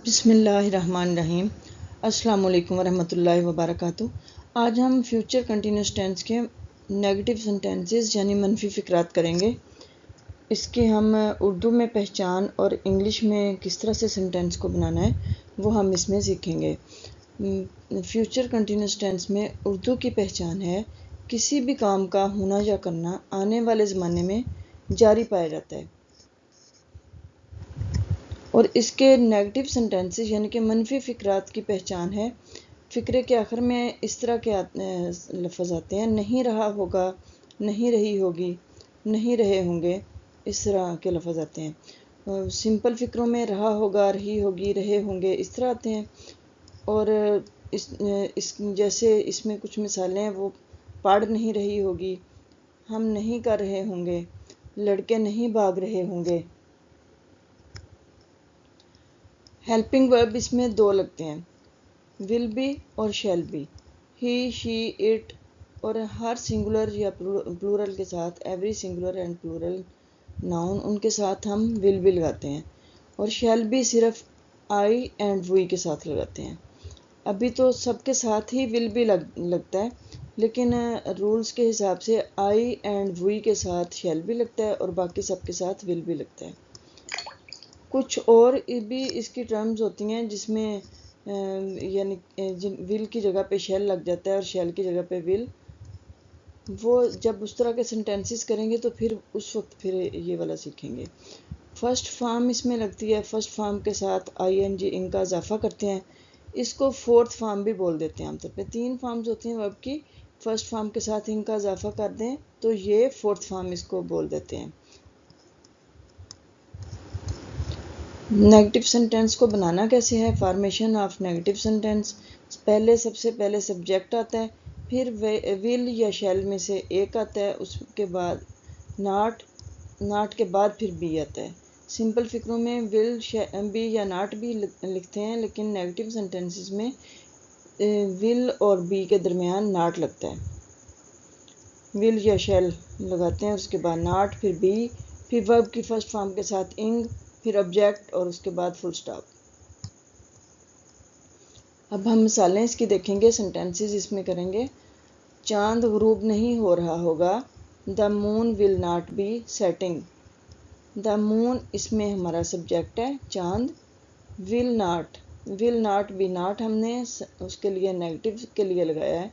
बिस्मिल्लाहिर्रहमानिर्रहीम। अस्सलाम वालेकुम वरहमतुल्लाहि वबरकातुहू। आज हम फ्यूचर कंटिन्यूस टेंस के नेगेटिव सेंटेंसेस यानी मनफी फ़िक्रात करेंगे। इसकी हम उर्दू में पहचान और इंग्लिश में किस तरह से सेंटेंस को बनाना है वो हम इसमें सीखेंगे। फ्यूचर कंटिन्यूस टेंस में उर्दू की पहचान है किसी भी काम का होना या करना आने वाले ज़माने में जारी पाया जाता है। और इसके नेगेटिव सेंटेंसेस यानी कि मनफी फ़िक्रात की पहचान है फ़िक्रे के आखिर में इस तरह के लफ्ज़ आते हैं, नहीं रहा होगा, नहीं रही होगी, नहीं रहे होंगे, इस तरह के लफ्ज़ आते हैं। सिंपल फ़िक्रों में रहा होगा, रही होगी, रहे होंगे इस तरह आते हैं। और इस जैसे इसमें कुछ मिसालें हैं, वो पढ़ नहीं रही होगी, हम नहीं कर रहे होंगे, लड़के नहीं भाग रहे होंगे। हेल्पिंग वर्ब इसमें दो लगते हैं, विल बी और shall be. He, she, it और हर सिंगुलर या प्लूरल के साथ every singular and plural noun उनके साथ हम विल बी लगाते हैं। और शैल बी सिर्फ आई एंड वी के साथ लगाते हैं। अभी तो सबके साथ ही विल बी लगता है, लेकिन रूल्स के हिसाब से आई एंड वी के साथ शैल बी लगता है और बाकी सबके साथ विल बी लगता है। कुछ और भी इसकी टर्म्स होती हैं जिसमें यानी विल की जगह पे शैल लग जाता है और शैल की जगह पे विल। वो जब उस तरह के सेंटेंसेस करेंगे तो फिर उस वक्त फिर ये वाला सीखेंगे। फर्स्ट फॉर्म इसमें लगती है, फर्स्ट फॉर्म के साथ आईएनजी इनका इजाफा करते हैं। इसको फोर्थ फॉर्म भी बोल देते हैं आमतौर पे। 3 फॉर्म्स होती हैं वर्ब की, फर्स्ट फॉर्म के साथ इनका इजाफा कर दें तो ये फोर्थ फॉर्म इसको बोल देते हैं। नेगेटिव सेंटेंस को बनाना कैसे है? Formation of negative sentence. सबसे पहले सब्जेक्ट आता है, फिर विल या शैल में से एक आता है, उसके बाद नॉट के बाद फिर बी आता है। सिंपल फिक्रों में विल बी या नॉट भी लिखते हैं, लेकिन नेगेटिव सेंटेंसेस में विल और बी के दरमियान नॉट लगता है। विल या शैल लगाते हैं, उसके बाद नॉट, फिर बी, फिर वर्ब की फर्स्ट फॉर्म के साथ इंग, फिर ऑब्जेक्ट और उसके बाद फुल स्टॉप। अब हम मिसालें इसकी देखेंगे, सेंटेंसेस इसमें करेंगे। चांद गुरूब नहीं हो रहा होगा, the moon will not be setting. The moon इसमें हमारा सब्जेक्ट है, चांद। विल नॉट बी, नॉट हमने उसके लिए नेगेटिव के लिए लगाया है।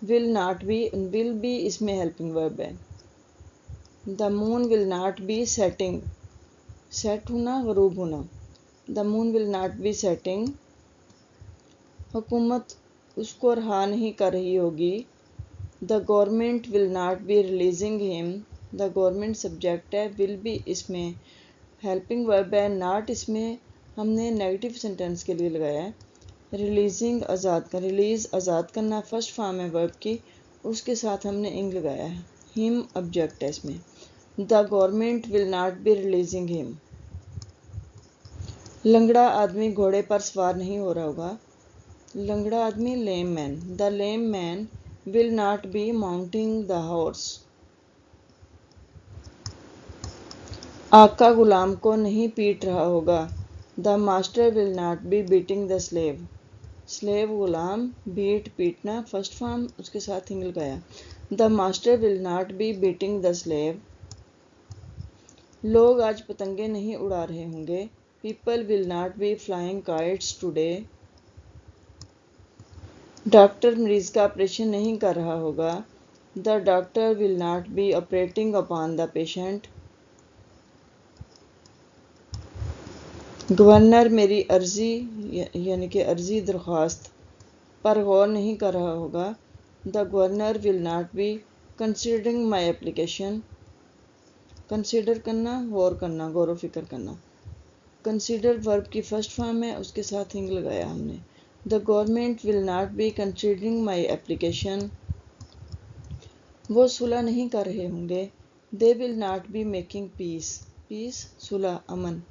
विल बी इसमें हेल्पिंग वर्ब है। The moon will not be setting, set होना, गुरूब होना। The moon will not be setting. हुकूमत उसको रहा नहीं कर रही होगी, the government will not be releasing him. The government subject है, विल बी इसमें हेल्पिंग वर्ब है, नॉट इसमें हमने नेगेटिव सेंटेंस के लिए लगाया है। रिलीजिंग रिलीज आज़ाद करना फर्स्ट फॉर्म है वर्ब की, उसके साथ हमने इंग लगाया है। हिम ऑब्जेक्ट है इसमें। The government will not be releasing him. लंगड़ा आदमी घोड़े पर सवार नहीं हो रहा होगा, लंगड़ा आदमी lame man. The lame man will not be mounting the horse. आका गुलाम को नहीं पीट रहा होगा, the master will not be beating the slave. Slave गुलाम, बीट पीटना फर्स्ट फॉर्म, उसके साथ इंग लगाया। The master will not be beating the slave. लोग आज पतंगे नहीं उड़ा रहे होंगे, people will not be flying kites today. Doctor मरीज का ऑपरेशन नहीं कर रहा होगा, the doctor will not B operating upon the patient. Governor मेरी अर्जी यानी कि अर्जी दरख्वास्त पर गौर नहीं कर रहा होगा, the governor will not be considering my application. Consider करना, गौर करना, गौर व फिक्र करना। कंसिडर वर्ब की फर्स्ट फॉर्म है, उसके साथ इंग लगाया हमने। The government will not be considering my application. वो सुलह नहीं कर रहे होंगे, they will not be making peace. Peace सुलह, अमन।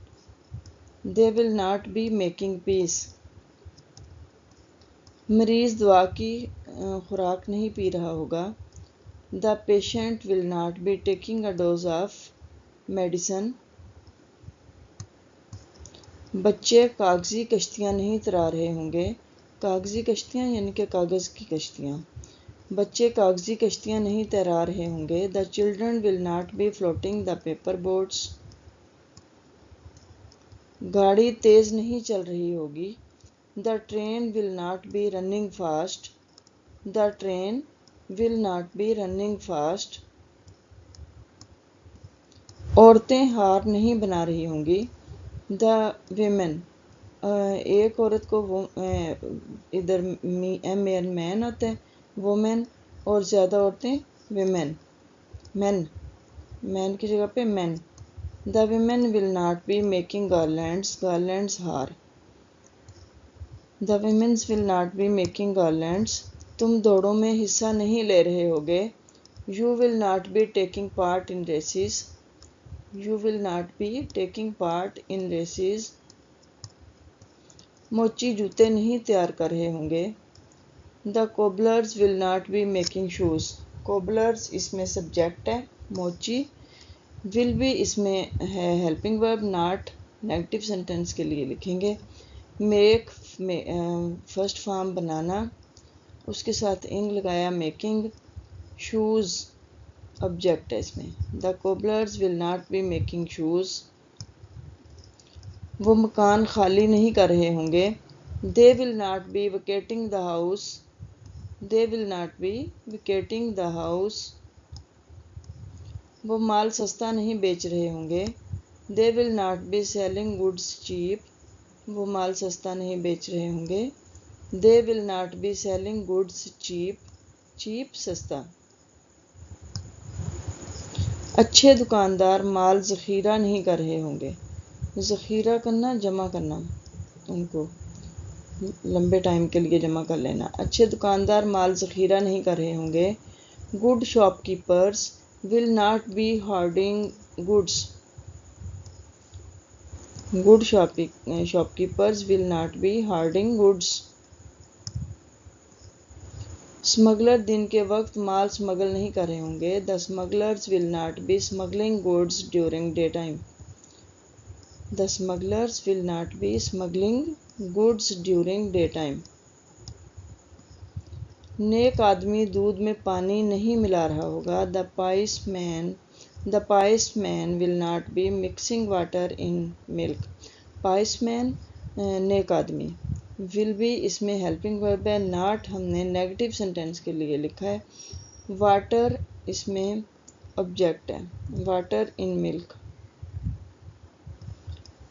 They will not be making peace. मरीज दवा की खुराक नहीं पी रहा होगा, the patient will not be taking a dose of medicine. बच्चे कागजी कश्तियाँ नहीं तैरा रहे होंगे। कागजी कश्तियाँ यानी कि कागज़ की कश्तियाँ। बच्चे कागजी कश्तियाँ नहीं तैरा रहे होंगे। The children will not be floating the paper boats. गाड़ी तेज़ नहीं चल रही होगी। The train will not B running fast. The train will not B running fast. औरतें हार नहीं बना रही होंगी। द वीमेन, एक औरत को वो इधर मैन होता है, वुमेन, और ज़्यादा औरतें वीमेन, मैन की जगह पे man. The women will not be making garlands. Garlands हार। The womens will not be making garlands. तुम दौड़ों में हिस्सा नहीं ले रहे होगे। You will not be taking part in races. You will not be taking part in races. मोची जूते नहीं तैयार कर रहे होंगे। The cobblers will not be making shoes. Cobblers इसमें सब्जेक्ट है, मोची। will be इसमें है helping verb, not negative sentence के लिए लिखेंगे। make फर्स्ट फॉर्म बनाना, उसके साथ ing लगाया, मेकिंग। शूज़ ऑब्जेक्ट है इसमें। The cobblers will not be making shoes. वो मकान खाली नहीं कर रहे होंगे। They will not be vacating the house. They will not be vacating the house. वो माल सस्ता नहीं बेच रहे होंगे। They will not be selling goods cheap. वो माल सस्ता नहीं बेच रहे होंगे। They will not be selling goods cheap. Cheap सस्ता। अच्छे दुकानदार माल ज़ख़ीरा नहीं कर रहे होंगे। ज़ख़ीरा करना, जमा करना, उनको लंबे टाइम के लिए जमा कर लेना। अच्छे दुकानदार माल ज़ख़ीरा नहीं कर रहे होंगे। Good shopkeepers will not be hoarding goods. Good shopkeepers will not be hoarding goods. Smuggler दिन के वक्त माल स्मगल नहीं कर रहे होंगे। The smugglers will not be smuggling goods during day time. The smugglers will not be smuggling goods during day time. नेक आदमी दूध में पानी नहीं मिला रहा होगा। The pious man will not be mixing water in milk. Pious man नेक आदमी। विल बी इसमें हेल्पिंग वर्ब है, नॉट हमने नेगेटिव सेंटेंस के लिए लिखा है। वाटर इसमें ऑब्जेक्ट है, water in milk.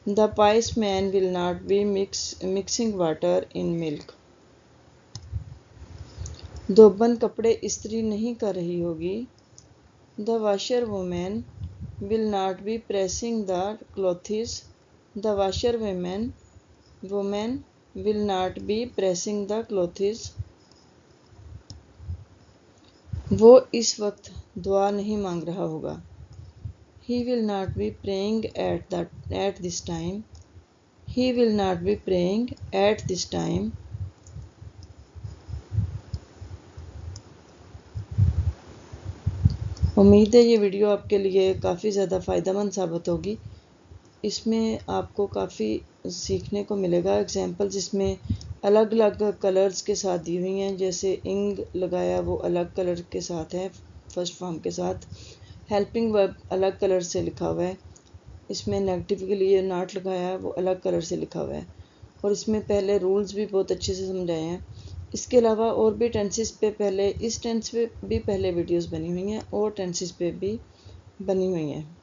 The pious man will not be mixing water in milk. धोबन कपड़े इस्त्री नहीं कर रही होगी। The washer women will not be pressing the clothes. The washer women will not be pressing the clothes. वो इस वक्त दुआ नहीं मांग रहा होगा। He will not be praying at this time. He will not be praying at this time. उम्मीद है ये वीडियो आपके लिए काफ़ी ज़्यादा फ़ायदेमंद साबित होगी। इसमें आपको काफ़ी सीखने को मिलेगा। एग्जाम्पल्स इसमें अलग अलग कलर्स के साथ दी हुई हैं, जैसे इंग लगाया वो अलग कलर के साथ है फर्स्ट फॉर्म के साथ। हेल्पिंग वर्ब अलग कलर से लिखा हुआ है। इसमें नेगेटिव के लिए नॉट लगाया वो अलग कलर से लिखा हुआ है। और इसमें पहले रूल्स भी बहुत अच्छे से समझाए हैं। इसके अलावा और भी टेंसेस पे पहले, इस टेंस पे भी पहले वीडियोस बनी हुई हैं और टेंसेस पे भी बनी हुई हैं।